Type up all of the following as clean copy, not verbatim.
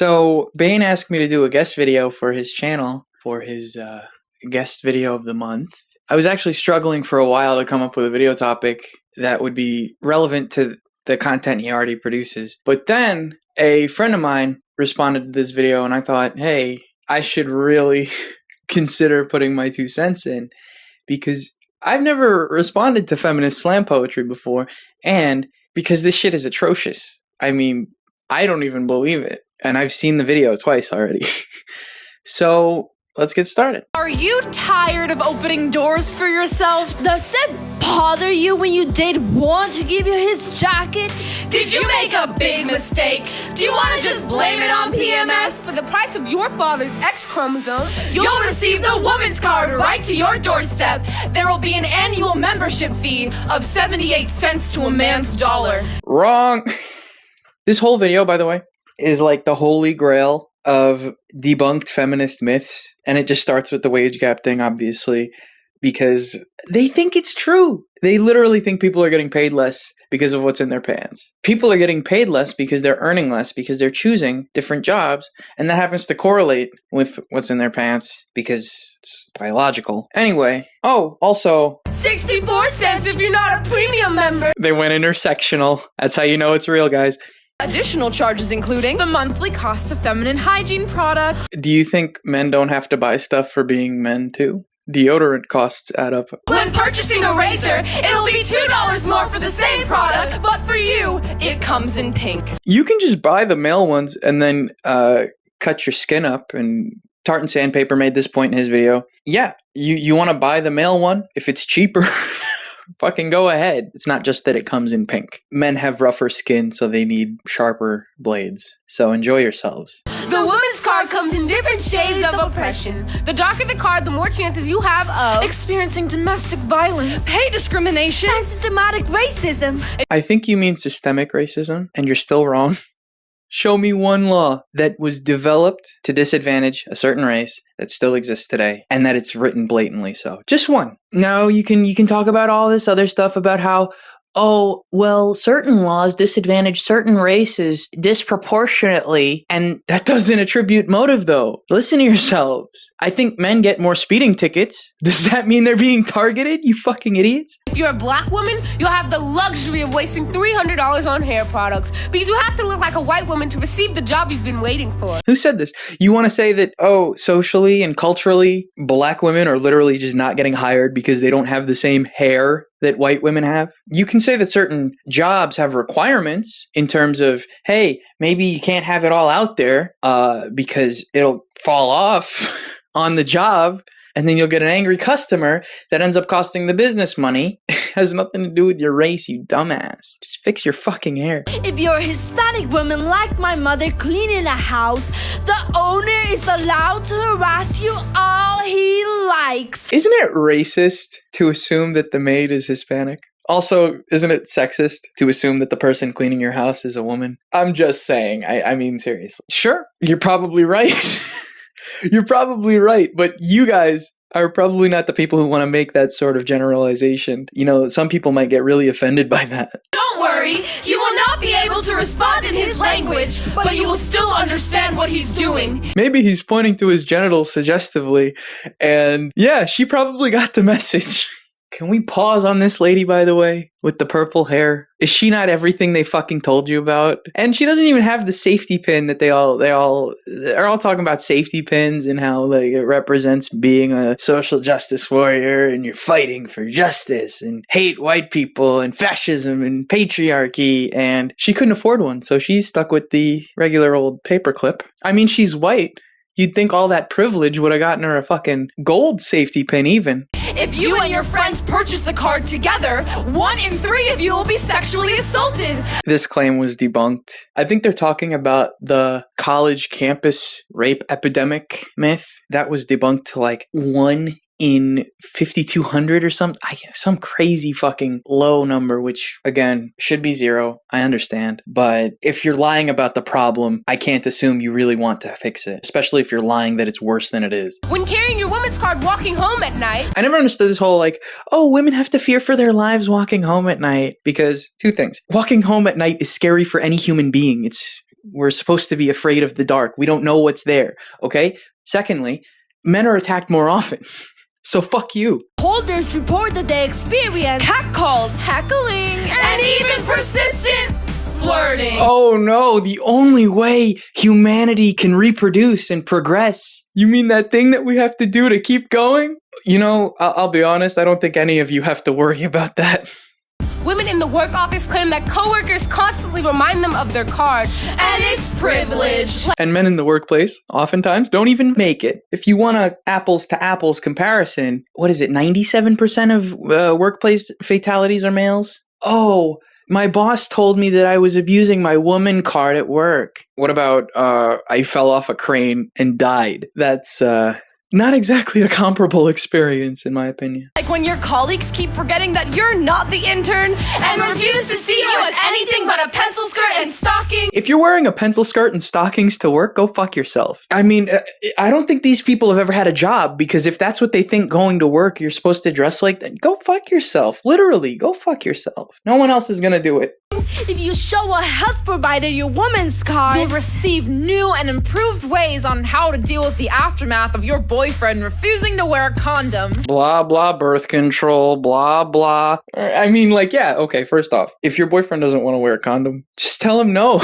So Bane asked me to do a guest video for his channel, for his guest video of the month. I was actually struggling for a while to come up with a video topic that would be relevant to the content he already produces. But then a friend of mine responded to this video and I thought, hey, I should really consider putting my 2 cents in, because I've never responded to Feminist Slam Poetry before, and because this shit is atrocious. I mean, I don't even believe it. And I've seen the video twice already. So let's get started. Are you tired of opening doors for yourself? Does it bother you when you date want to give you his jacket? Did you make a big mistake? Do you want to just blame it on PMS? For the price of your father's X chromosome, You'll receive the woman's card right to your doorstep. there will be an annual membership fee Of 78 cents to a man's dollar. Wrong. This whole video, by the way, is like the holy grail of debunked feminist myths. And it just starts with the wage gap thing, obviously, because they think it's true. They literally think people are getting paid less because of what's in their pants. People are getting paid less because they're earning less, because they're choosing different jobs. And that happens to correlate with what's in their pants because it's biological. Anyway, oh, also, 64 cents if you're not a premium member. they went intersectional. That's how you know it's real, guys. additional charges including the monthly cost of feminine hygiene products. Do you think men don't have to buy stuff for being men too? Deodorant costs add up. When purchasing a razor, it'll be $2 more for the same product, but for you, it comes in pink. You can just buy the male ones and then cut your skin up. And Tartan Sandpaper made this point in his video. Yeah, you want to buy the male one if it's cheaper. Fucking go ahead. It's not just that it comes in pink. Men have rougher skin, so they need sharper blades. So enjoy yourselves. The woman's card comes in different shades of oppression. The darker the card, the more chances you have of experiencing domestic violence, pay discrimination, And systematic racism. I think you mean systemic racism, and you're still wrong. Show me one law that was developed to disadvantage a certain race that still exists today, and that it's written blatantly so. Just one. Now you can talk about all this other stuff about how, oh, well, certain laws disadvantage certain races disproportionately, and that doesn't attribute motive, though. Listen to yourselves. I think men get more speeding tickets. Does that mean they're being targeted, you fucking idiots? if you're a black woman, you'll have the luxury of wasting $300 on hair products because you have to look like a white woman to receive the job you've been waiting for. Who said this? You want to say that, oh, socially and culturally, black women are literally just not getting hired because they don't have the same hair that white women have? You can say that certain jobs have requirements in terms of, hey, maybe you can't have it all out there because it'll fall off on the job, and then you'll get an angry customer that ends up costing the business money. Has nothing to do with your race, you dumbass. Just fix your fucking hair. If you're a Hispanic woman like my mother cleaning a house, the owner is allowed to harass you all he likes. Isn't it racist to assume that the maid is Hispanic? Also, isn't it sexist to assume that the person cleaning your house is a woman? I'm just saying. I mean, seriously. Sure, you're probably right. You're probably right, but you guys are probably not the people who want to make that sort of generalization. You know, some people might get really offended by that. Don't worry, you will not be able to respond in his language, but you will still understand what he's doing. Maybe he's pointing to his genitals suggestively, and yeah, she probably got the message. Can we pause on this lady, by the way, with the purple hair? Is she not everything they fucking told you about? And she doesn't even have the safety pin that they're all talking about safety pins and how like it represents being a social justice warrior and you're fighting for justice and hate white people and fascism and patriarchy, and she couldn't afford one, so she's stuck with the regular old paperclip. I mean, she's white. You'd think all that privilege would have gotten her a fucking gold safety pin even. If you and your friends purchase the card together, 1 in 3 of you will be sexually assaulted. This claim was debunked. I think they're talking about the college campus rape epidemic myth. That was debunked to like 1 in 5,200 or some crazy fucking low number, which again should be 0. I understand, but if you're lying about the problem, I can't assume you really want to fix it, especially if you're lying that it's worse than it is. When carrying your woman's card walking home at night, I never understood this whole like, oh, women have to fear for their lives walking home at night, because 2 things. Walking home at night is scary for any human being. It's we're supposed to be afraid of the dark. We don't know what's there, okay? Secondly, men are attacked more often. So fuck you. Holders report that they experience Catcalls, heckling, and even persistent flirting. Oh no, the only way humanity can reproduce and progress. You mean that thing that we have to do to keep going? You know, I'll be honest, I don't think any of you have to worry about that. Women in the work office claim that coworkers constantly remind them of their card, And it's privilege. And men in the workplace oftentimes don't even make it. If you want a apples to apples comparison, what is it, 97% of workplace fatalities are males? Oh, my boss told me that I was abusing my woman card at work. What about I fell off a crane and died? That's not exactly a comparable experience, in my opinion. Like when your colleagues keep forgetting that you're not the intern and refuse to see you as anything but a pencil skirt and stocking. If you're wearing a pencil skirt and stockings to work, go fuck yourself. I mean, I don't think these people have ever had a job, because if that's what they think going to work, you're supposed to dress like that, go fuck yourself. Literally, go fuck yourself. No one else is gonna do it. if you show a health provider your woman's card. You'll receive new and improved ways on how to deal with the aftermath of your boyfriend refusing to wear a condom. Blah, blah, birth control, blah, blah. I mean, like, yeah, okay, first off, if your boyfriend doesn't want to wear a condom, just tell him no.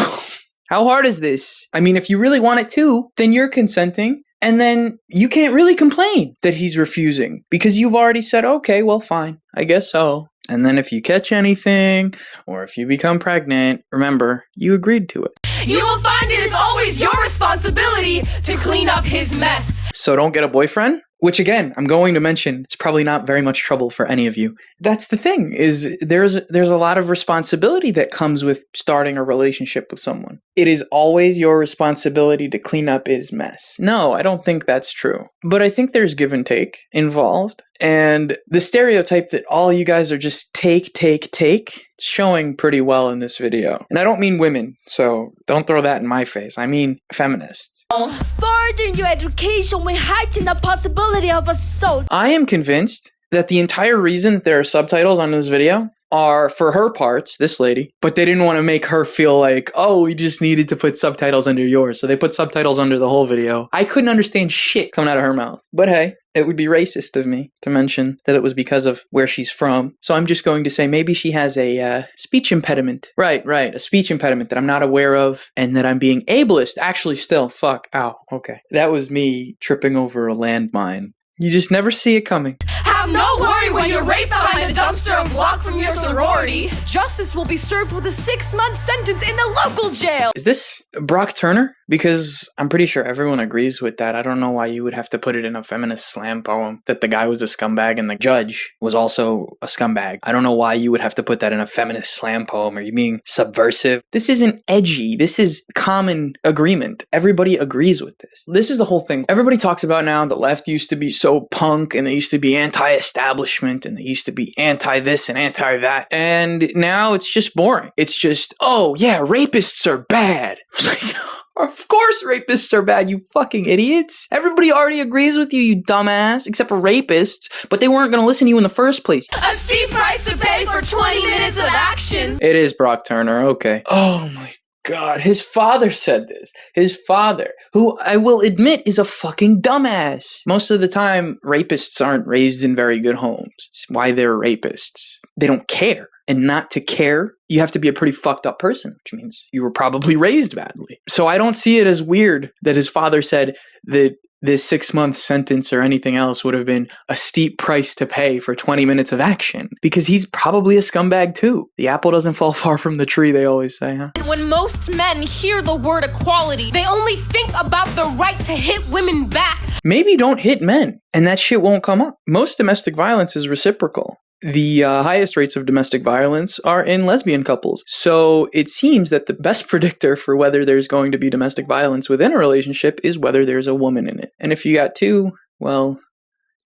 How hard is this? I mean, if you really want it to, then you're consenting. And then you can't really complain that he's refusing, because you've already said, okay, well, fine, I guess so. And then if you catch anything, or if you become pregnant, remember, you agreed to it. You will find it is always your responsibility to clean up his mess. So don't get a boyfriend? Which, again, I'm going to mention, it's probably not very much trouble for any of you. That's the thing, is there's a lot of responsibility that comes with starting a relationship with someone. It is always your responsibility to clean up his mess. No, I don't think that's true. But I think there's give and take involved. And the stereotype that all you guys are just take, it's showing pretty well in this video. And I don't mean women, so don't throw that in my face. I mean feminists. Furthering your education will heighten the possibility of assault. I am convinced that the entire reason that there are subtitles on this video are for her parts, this lady, but they didn't want to make her feel like, oh, we just needed to put subtitles under yours. So they put subtitles under the whole video. I couldn't understand shit coming out of her mouth. But hey, it would be racist of me to mention that it was because of where she's from. So I'm just going to say maybe she has a speech impediment. Right, a speech impediment that I'm not aware of, and that I'm being ableist. Actually, still, fuck, ow, okay. That was me tripping over a landmine. You just never see it coming. Have no worry when you're raped behind a dumpster a block from your sorority. Justice will be served with a 6-month sentence in the local jail. Is this Brock Turner? Because I'm pretty sure everyone agrees with that. I don't know why you would have to put it in a feminist slam poem that the guy was a scumbag and the judge was also a scumbag. I don't know why you would have to put that in a feminist slam poem. Are you being subversive? This isn't edgy. This is common agreement. Everybody agrees with this. This is the whole thing. Everybody talks about now the left used to be so punk, and they used to be anti-establishment, and they used to be anti-this and anti-that. And now it's just boring. It's just, oh yeah, rapists are bad. It's like, of course rapists are bad, you fucking idiots. Everybody already agrees with you, you dumbass, except for rapists, but they weren't going to listen to you in the first place. A steep price to pay for 20 minutes of action. It is Brock Turner, okay. Oh my God, his father said this. His father, who I will admit is a fucking dumbass. Most of the time, rapists aren't raised in very good homes. It's why they're rapists. They don't care. And not to care, you have to be a pretty fucked up person, which means you were probably raised badly. So I don't see it as weird that his father said that this 6-month sentence or anything else would have been a steep price to pay for 20 minutes of action, because he's probably a scumbag too. The apple doesn't fall far from the tree, they always say, huh? When most men hear the word equality, they only think about the right to hit women back. Maybe don't hit men, and that shit won't come up. Most domestic violence is reciprocal. The highest rates of domestic violence are in lesbian couples. So it seems that the best predictor for whether there's going to be domestic violence within a relationship is whether there's a woman in it. And if you got two, well,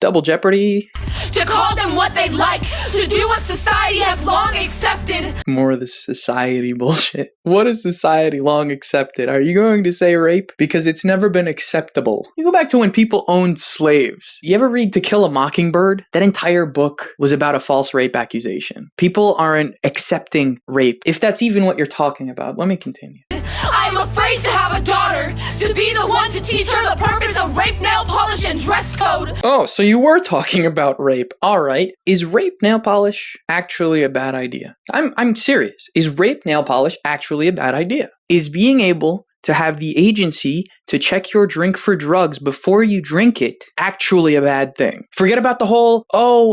double jeopardy. To call them what they'd like, to do what society has long accepted. More of the society bullshit. What has society long accepted? Are you going to say rape? Because it's never been acceptable. You go back to when people owned slaves. You ever read To Kill a Mockingbird? That entire book was about a false rape accusation. People aren't accepting rape. If that's even what you're talking about. Let me continue. I am afraid to have a daughter, to be the one to teach her the purpose of rape, nail polish, and dress code. Oh, so you were talking about rape. Alright. Is rape nail polish actually a bad idea? I'm serious. Is rape nail polish actually a bad idea? Is being able to have the agency to check your drink for drugs before you drink it actually a bad thing? Forget about the whole,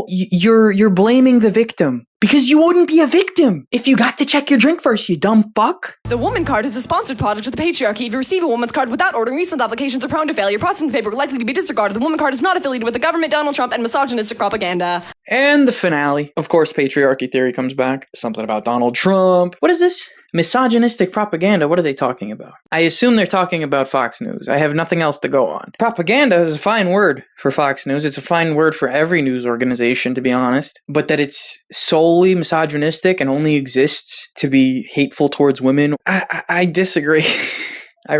you're blaming the victim. Because you wouldn't be a victim if you got to check your drink first, you dumb fuck. The Woman Card is a sponsored product of the Patriarchy. If you receive a woman's card without ordering, recent applications are prone to failure. Processing paper likely to be disregarded. The Woman Card is not affiliated with the government, Donald Trump, and misogynistic propaganda. And the finale. Of course, patriarchy theory comes back. Something about Donald Trump. What is this? Misogynistic propaganda, what are they talking about? I assume they're talking about Fox News. I have nothing else to go on. Propaganda is a fine word for Fox News. It's a fine word for every news organization, to be honest. But that it's solely misogynistic and only exists to be hateful towards women, I disagree. I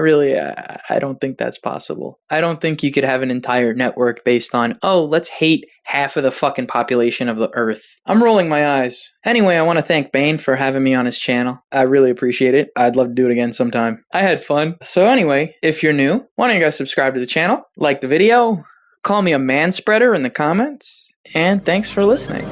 don't think that's possible. I don't think you could have an entire network based on, let's hate half of the fucking population of the earth. I'm rolling my eyes. Anyway, I want to thank Bane for having me on his channel. I really appreciate it. I'd love to do it again sometime. I had fun. So anyway, if you're new, why don't you guys subscribe to the channel, like the video, call me a man-spreader in the comments, and thanks for listening.